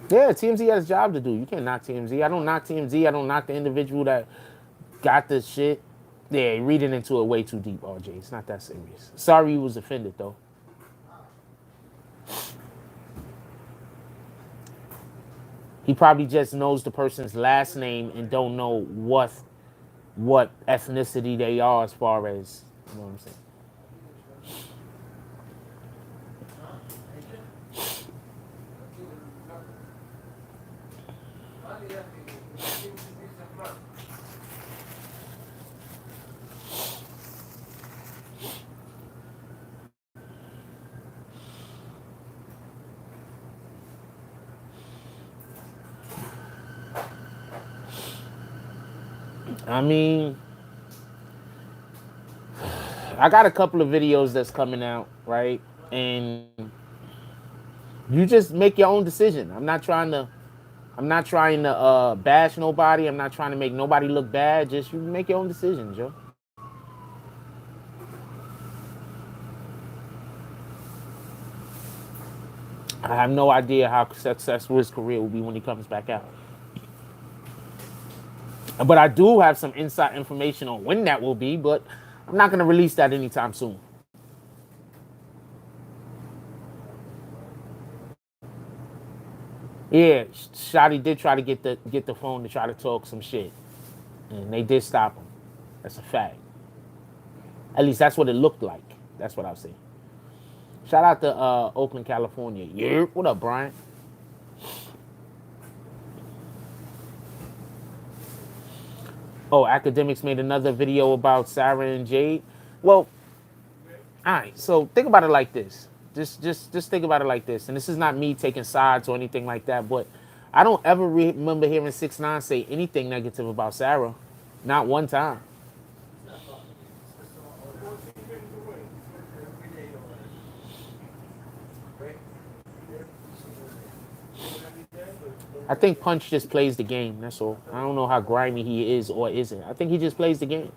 Yeah, TMZ has a job to do. You can't knock TMZ. I don't knock TMZ. I don't knock the individual that got the shit. Yeah, you're reading into it way too deep, RJ. It's not that serious. Sorry you was offended, though. He probably just knows the person's last name and don't know what ethnicity they are as far as, you know what I'm saying. I mean, I got a couple of videos that's coming out, right? And you just make your own decision. I'm not trying to bash nobody. I'm not trying to make nobody look bad. Just you make your own decisions, yo. I have no idea how successful his career will be when he comes back out. But I do have some inside information on when that will be, but I'm not going to release that anytime soon. Yeah, Shotty did try to get the phone to try to talk some shit, and they did stop him. That's a fact. At least that's what it looked like. That's what I'll say. Shout out to Oakland, California. Yeah, what up, Brian? Oh, academics made another video about Sarah and Jade. Well, all right. So think about it like this. Just think about it like this. And this is not me taking sides or anything like that. But I don't ever remember hearing 6ix9ine say anything negative about Sarah. Not one time. I think Punch just plays the game. That's all. I don't know how grimy he is or isn't. I think he just plays the game.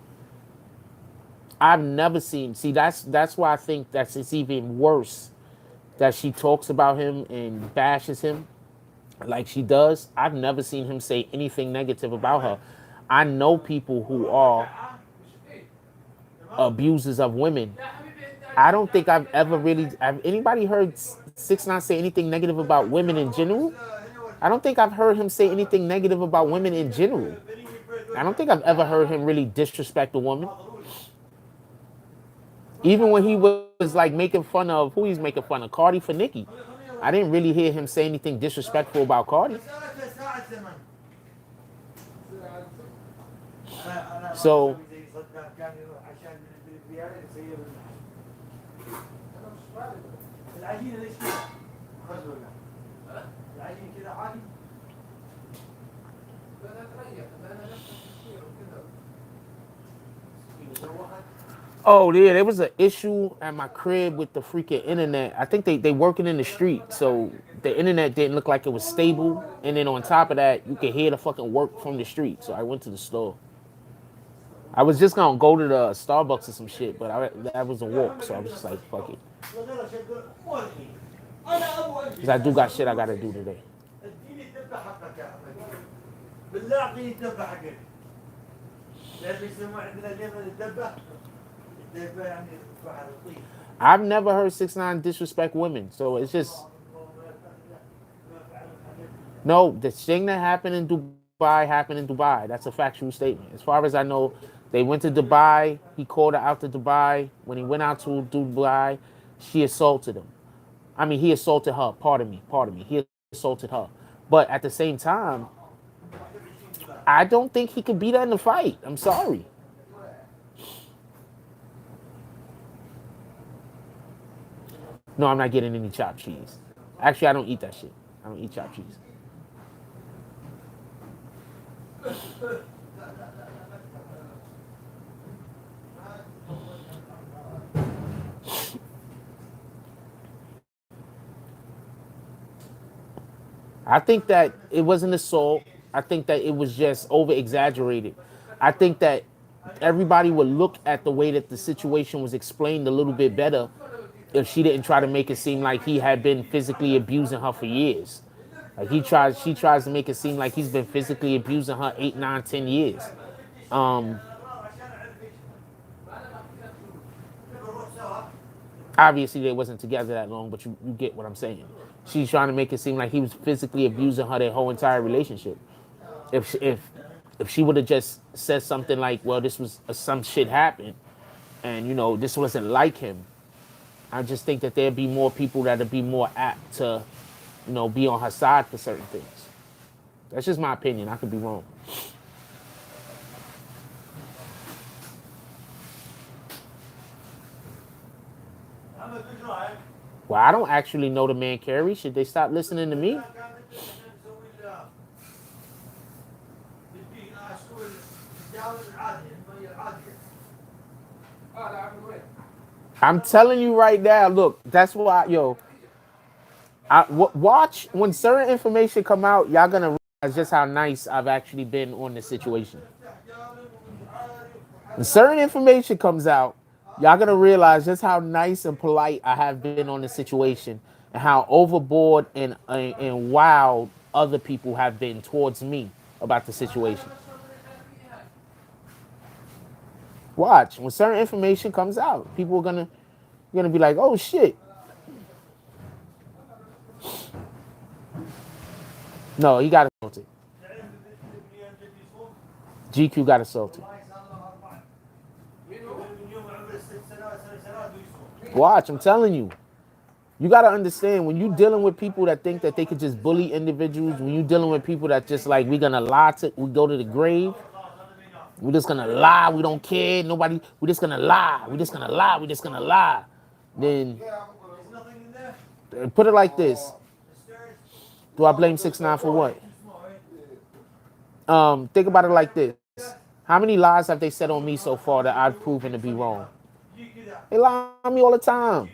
I've never seen. See, that's why I think that's it's even worse that she talks about him and bashes him like she does. I've never seen him say anything negative about her. I know people who are abusers of women. I don't think I've ever really. Have anybody heard 6ix9ine say anything negative about women in general? I don't think I've heard him say anything negative about women in general. I don't think I've ever heard him really disrespect a woman. Even when he was like making fun of who he's making fun of, Cardi for Nicki. I didn't really hear him say anything disrespectful about Cardi. So oh yeah, there was an issue at my crib with the freaking internet. I think they working in the street, so the internet didn't look like it was stable. And then on top of that, you could hear the fucking work from the street. So I went to the store. I was just gonna go to the Starbucks or some shit, but that was a walk, so I was just like, fuck it. Cause I do got shit I gotta do today. I've never heard 6ix9ine disrespect women, so it's just no. The thing that happened in Dubai happened in Dubai. That's a factual statement. As far as I know, they went to Dubai. He called her out to Dubai. When he went out to Dubai, she assaulted him. I mean, he assaulted her. Pardon me. Pardon me. He assaulted her. But at the same time, I don't think he could beat her in the fight. I'm sorry. No, I'm not getting any chopped cheese. Actually, I don't eat that shit. I don't eat chopped cheese. I think that it wasn't assault. I think that it was just over exaggerated. I think that everybody would look at the way that the situation was explained a little bit better if she didn't try to make it seem like he had been physically abusing her for years. Like she tries to make it seem like he's been physically abusing her 8, 9, 10 years. Um, Obviously they wasn't together that long, but you get what I'm saying. She's trying to make it seem like he was physically abusing her their whole entire relationship. If she would have just said something like, "Well, this was some shit happened, and this wasn't like him," I just think that there'd be more people that'd be more apt to, be on her side for certain things. That's just my opinion. I could be wrong. Well, I don't actually know the man Carrie. Should they stop listening to me? I'm telling you right now. Look, that's why, watch when certain information come out. Y'all gonna realize just how nice I've actually been on this situation. When certain information comes out, y'all gonna realize just how nice and polite I have been on the situation, and how overboard and wild other people have been towards me about the situation. Watch when certain information comes out, people are gonna be like, "Oh shit." No, he got assaulted. GQ got assaulted. Watch, I'm telling you. You got to understand when you dealing with people that think that they could just bully individuals, when you dealing with people that just like, we're going to lie to, we go to the grave, we're just going to lie, we don't care, nobody, we're just going to lie, we're just going to lie, we're just going to lie. Then put it like this. Do I blame 6ix9ine for what? Think about it like this. How many lies have they said on me so far that I've proven to be wrong? They lie on me all the time.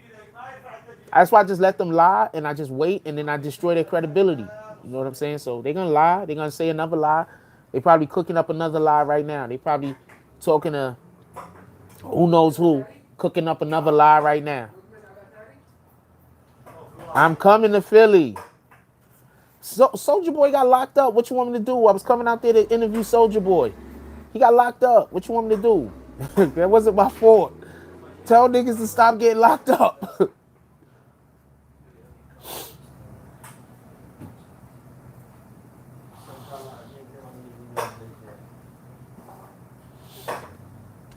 That's why I just let them lie and I just wait and then I destroy their credibility. You know what I'm saying? So they're going to lie. They're going to say another lie. They probably cooking up another lie right now. They probably talking to who knows who, cooking up another lie right now. I'm coming to Philly. Soldier Boy got locked up. What you want me to do? I was coming out there to interview Soldier Boy. He got locked up. What you want me to do? That wasn't my fault. Tell niggas to stop getting locked up.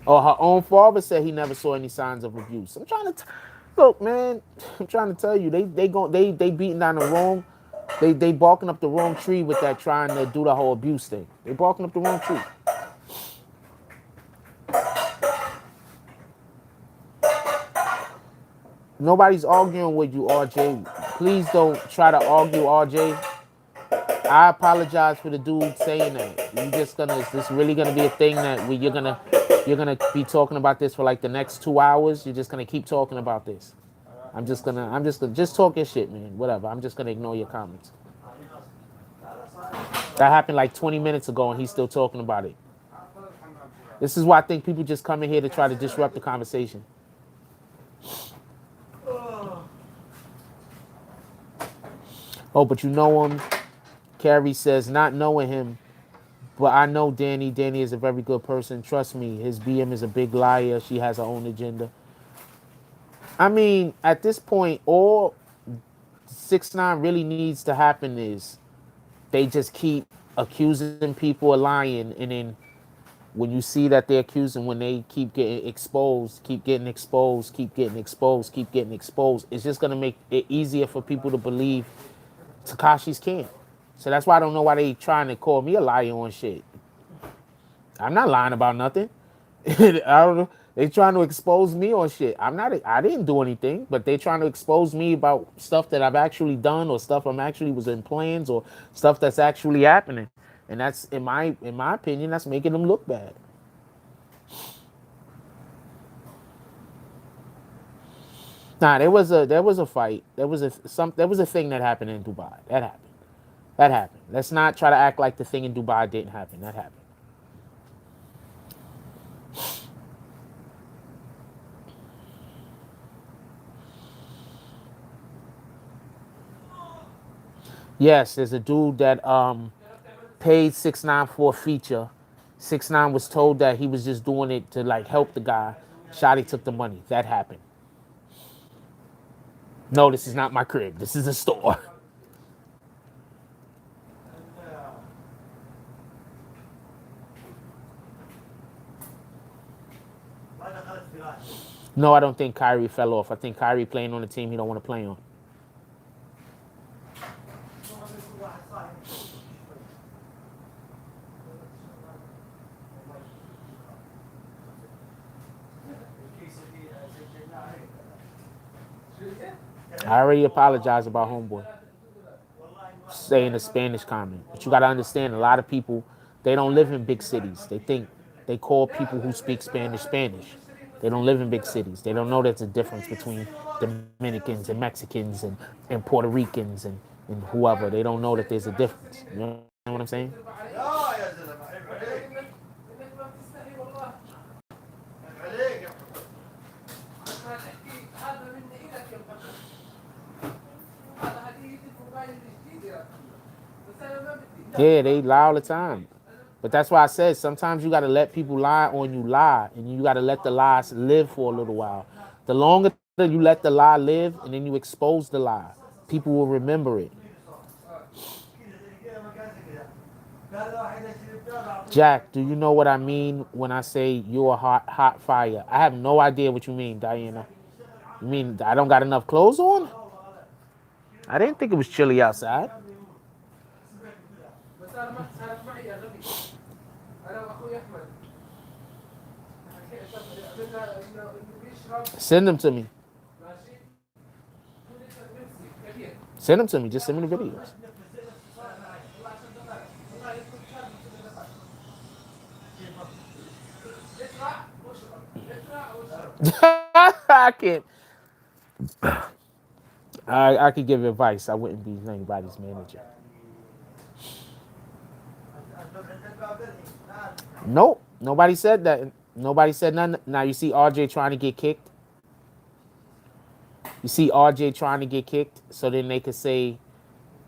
Or her own father said he never saw any signs of abuse. I'm trying to look, man. I'm trying to tell you, they beating down the wrong. They barking up the wrong tree with that, trying to do the whole abuse thing. They barking up the wrong tree. Nobody's arguing with you, RJ. Please don't try to argue, RJ. I apologize for the dude saying that. Is this really gonna be a thing that you're gonna be talking about this for like the next 2 hours? You're just gonna keep talking about this. I'm just gonna just talk your shit, man. Whatever. I'm just gonna ignore your comments. That happened like 20 minutes ago and he's still talking about it. This is why I think people just come in here to try to disrupt the conversation. Oh, but you know him. Carrie says, not knowing him, but I know Danny. Danny is a very good person. Trust me, his BM is a big liar. She has her own agenda. I mean, at this point, all 6ix9ine really needs to happen is they just keep accusing people of lying, and then when you see that they're accusing, when they keep getting exposed, keep getting exposed, keep getting exposed, keep getting exposed, it's just gonna make it easier for people to believe Tekashi's camp. So that's why I don't know why they trying to call me a liar on shit. I'm not lying about nothing. I don't know. They trying to expose me on shit. I'm not. I didn't do anything, but they trying to expose me about stuff that I've actually done or stuff I'm actually was in plans or stuff that's actually happening. And that's in my opinion, that's making them look bad. Nah, there was a fight. There was a thing that happened in Dubai. That happened. That happened. Let's not try to act like the thing in Dubai didn't happen. That happened. Yes, there's a dude that paid 6ix9ine for a feature. 6ix9ine was told that he was just doing it to like help the guy. Shotty took the money. That happened. No, this is not my crib. This is a store. No, I don't think Kyrie fell off. I think Kyrie playing on the team he don't want to play on. I already apologized about homeboy saying a Spanish comment. But you got to understand, a lot of people, they don't live in big cities. They think they call people who speak Spanish Spanish. They don't live in big cities. They don't know there's a difference between Dominicans and Mexicans and Puerto Ricans and whoever. They don't know that there's a difference. You know what I'm saying? Yeah, they lie all the time. But that's why I said sometimes you got to let people lie on you lie, and you got to let the lies live for a little while. The longer you let the lie live, and then you expose the lie, people will remember it. Jack, do you know what I mean when I say you're a hot fire? I have no idea what you mean, Diana. You mean I don't got enough clothes on? I didn't think it was chilly outside. Send them to me. Send them to me. Just send me the videos. I can't. I could give advice. I wouldn't be anybody's manager. Nope. Nobody said that. Nobody said nothing. Now you see RJ trying to get kicked. You see RJ trying to get kicked so then they could say,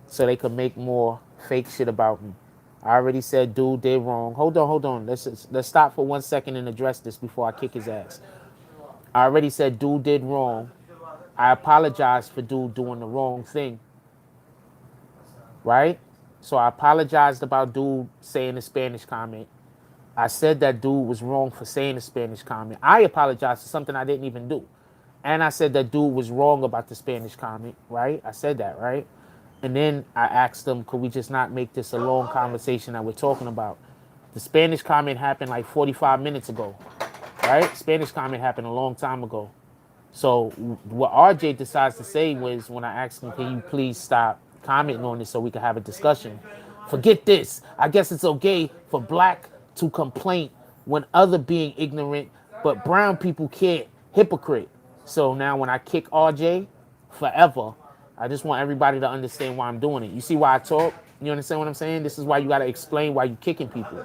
so they could make more fake shit about me. I already said dude did wrong. Hold on. Let's stop for 1 second and address this before I kick his ass. I already said dude did wrong. I apologize for dude doing the wrong thing. Right? So I apologized about dude saying the Spanish comment. I said that dude was wrong for saying the Spanish comment. I apologized for something I didn't even do. And I said that dude was wrong about the Spanish comment, right? I said that, right? And then I asked them, could we just not make this a long conversation that we're talking about? The Spanish comment happened like 45 minutes ago, right? Spanish comment happened a long time ago. So what RJ decides to say was when I asked him, can you please stop commenting on this so we can have a discussion? Forget this. I guess it's okay for black to complain when other being ignorant, but brown people can't. Hypocrite. So now when I kick RJ forever, I just want everybody to understand why I'm doing it. You see why I talk? You understand what I'm saying? This is why you got to explain why you kicking people.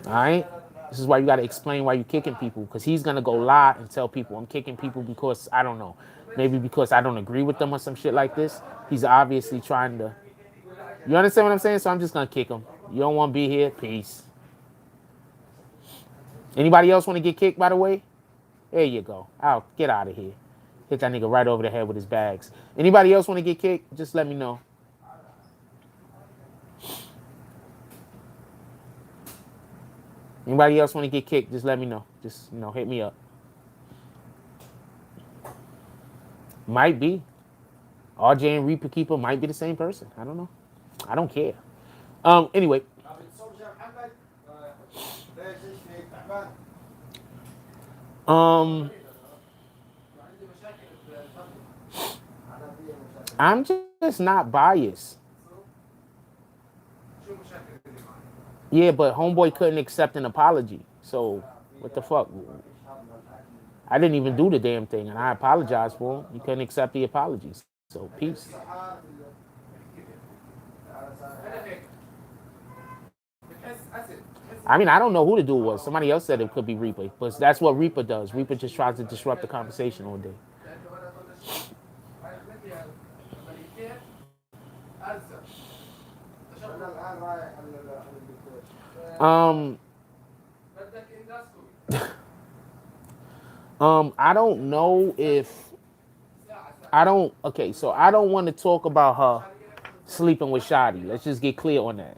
All right? This is why you got to explain why you kicking people, because he's going to go lie and tell people I'm kicking people because, I don't know, maybe because I don't agree with them or some shit like this. He's obviously trying to, you understand what I'm saying? So I'm just going to kick him. You don't want to be here? Peace. Anybody else want to get kicked, by the way? There you go. I'll get out of here. Hit that nigga right over the head with his bags. Anybody else want to get kicked? Just let me know. Anybody else want to get kicked? Just let me know. Just, hit me up. Might be. RJ and Reaper Keeper might be the same person. I don't know. I don't care. Anyway. Um, I'm just not biased. Yeah, but homeboy couldn't accept an apology. So what the fuck? I didn't even do the damn thing, and I apologized for him. He couldn't accept the apology. So peace. I mean, I don't know who the dude was. Somebody else said it could be Reaper, but that's what Reaper does. Reaper just tries to disrupt the conversation all day. Um, I don't know if I don't. Okay, so I don't want to talk about her sleeping with Shadi. Let's just get clear on that.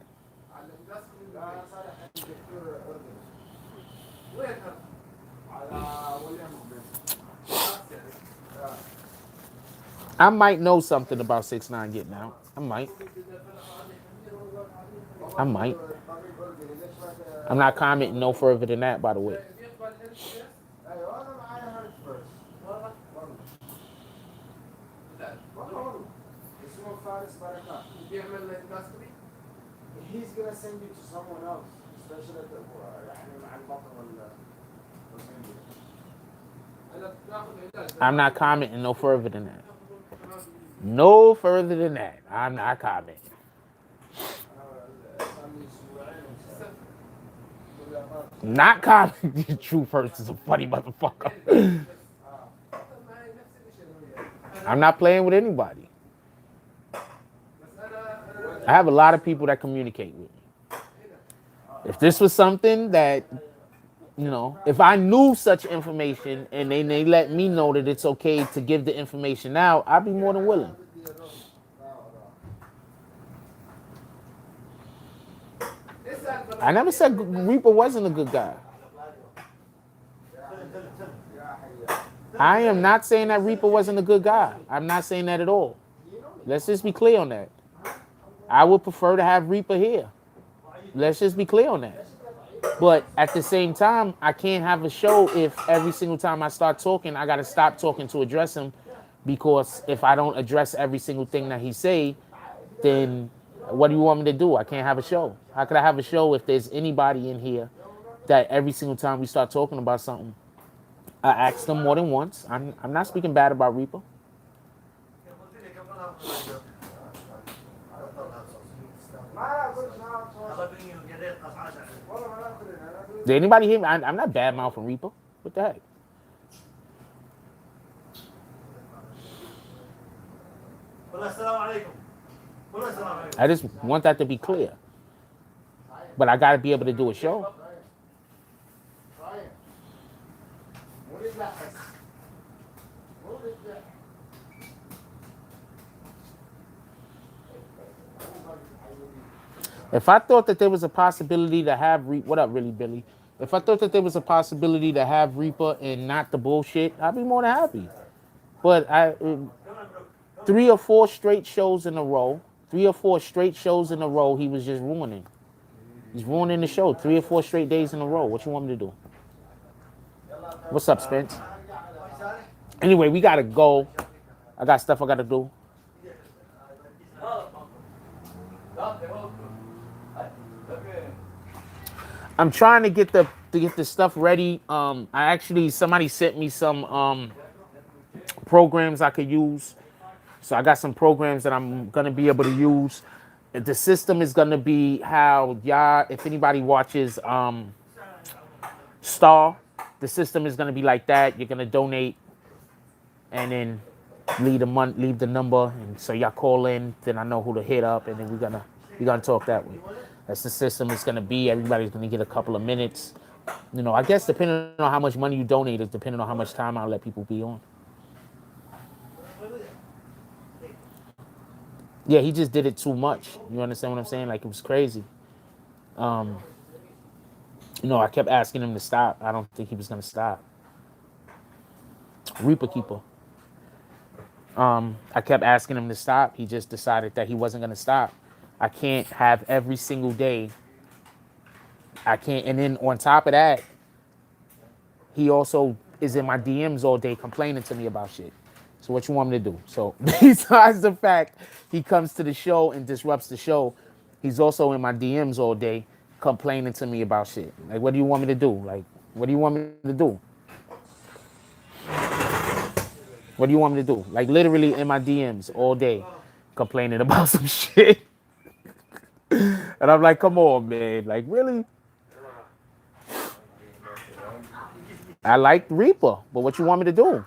I might know something about 6ix9ine getting out. I might. I might. I'm not commenting no further than that, by the way. He's gonna send you to someone else, especially at the يعني مع البطل I'm not commenting no further than that. No further than that. I'm not commenting. Not commenting. True first is a funny motherfucker. I'm not playing with anybody. I have a lot of people that communicate with me. If this was something that, if I knew such information and they let me know that it's okay to give the information out, I'd be more than willing. I never said Reaper wasn't a good guy. I am not saying that Reaper wasn't a good guy. I'm not saying that at all. Let's just be clear on that. I would prefer to have Reaper here. Let's just be clear on that. But at the same time, I can't have a show if every single time I start talking, I got to stop talking to address him. Because if I don't address every single thing that he say, then what do you want me to do? I can't have a show. How could I have a show if there's anybody in here that every single time we start talking about something, I ask them more than once. I'm not speaking bad about Reaper. Did anybody hear me? I'm not bad mouthing Reaper. What the heck? I just want that to be clear. But I got to be able to do a show. If I thought that there was a possibility to have what up, really, Billy? If I thought that there was a possibility to have Reaper and not the bullshit, I'd be more than happy. But 3 or 4 straight shows in a row, he was just ruining. He's ruining the show 3 or 4 straight days in a row. What you want me to do? What's up, Spence? Anyway, we gotta go. I got stuff I gotta do. I'm trying to get the stuff ready. Somebody sent me some programs I could use. So I got some programs that I'm gonna be able to use. The system is gonna be how y'all, if anybody watches Star, the system is gonna be like that. You're gonna donate and then leave the number, and so y'all call in, then I know who to hit up, and then we're gonna talk that way. That's the system it's gonna be. Everybody's gonna get a couple of minutes. I guess depending on how much money you donate is depending on how much time I'll let people be on. Yeah, he just did it too much. You understand what I'm saying? Like, it was crazy. I kept asking him to stop. I don't think he was gonna stop. Reaper Keeper. I kept asking him to stop. He just decided that he wasn't gonna stop. I can't have every single day. I can't. And then on top of that, he also is in my DMs all day complaining to me about shit. So what you want me to do? So besides the fact he comes to the show and disrupts the show, he's also in my DMs all day complaining to me about shit. Like, what do you want me to do? Like, what do you want me to do? What do you want me to do? Like, literally in my DMs all day complaining about some shit. And I'm like, come on, man. Like, really? I like Reaper, but what you want me to do?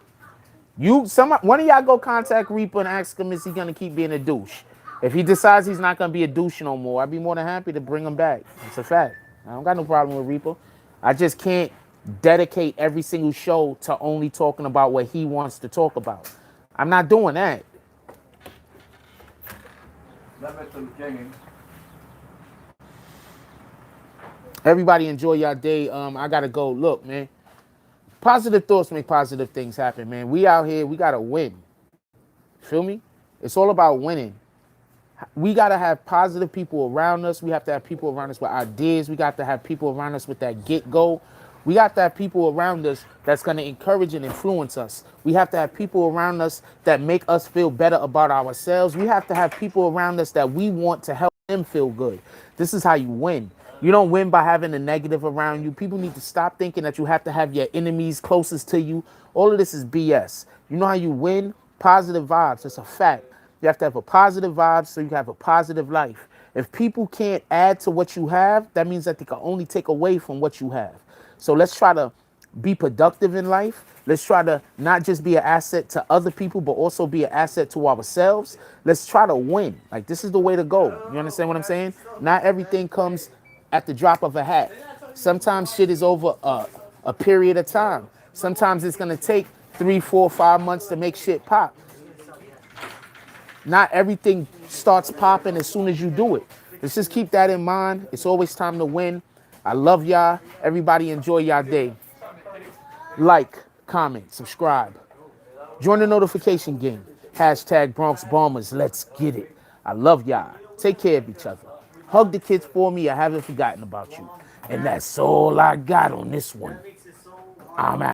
One of y'all go contact Reaper and ask him, is he gonna keep being a douche? If he decides he's not gonna be a douche no more, I'd be more than happy to bring him back. It's a fact. I don't got no problem with Reaper. I just can't dedicate every single show to only talking about what he wants to talk about. I'm not doing that. Everybody enjoy your day. I gotta go. Look, man. Positive thoughts make positive things happen, man. We out here, we gotta win. Feel me? It's all about winning. We gotta have positive people around us. We have to have people around us with ideas. We got to have people around us with that get-go. We got to have people around us that's gonna encourage and influence us. We have to have people around us that make us feel better about ourselves. We have to have people around us that we want to help them feel good. This is how you win. You don't win by having a negative around you. People need to stop thinking that you have to have your enemies closest to you. All of this is BS. You know how you win? Positive vibes. It's a fact. You have to have a positive vibe so you can have a positive life. If people can't add to what you have, that means that they can only take away from what you have. So let's try to be productive in life. Let's try to not just be an asset to other people, but also be an asset to ourselves. Let's try to win. Like, this is the way to go. You understand what I'm saying? Not everything comes at the drop of a hat. Sometimes shit is over a period of time. Sometimes it's gonna take 3, 4, 5 months to make shit pop. Not everything starts popping as soon as you do it. Let's just keep that in mind. It's always time to win. I love y'all. Everybody enjoy y'all day. Like, comment, subscribe. Join the notification game. Hashtag Bronx Bombers. Let's get it. I love y'all. Take care of each other. Hug the kids for me. I haven't forgotten about you. And that's all I got on this one. I'm out.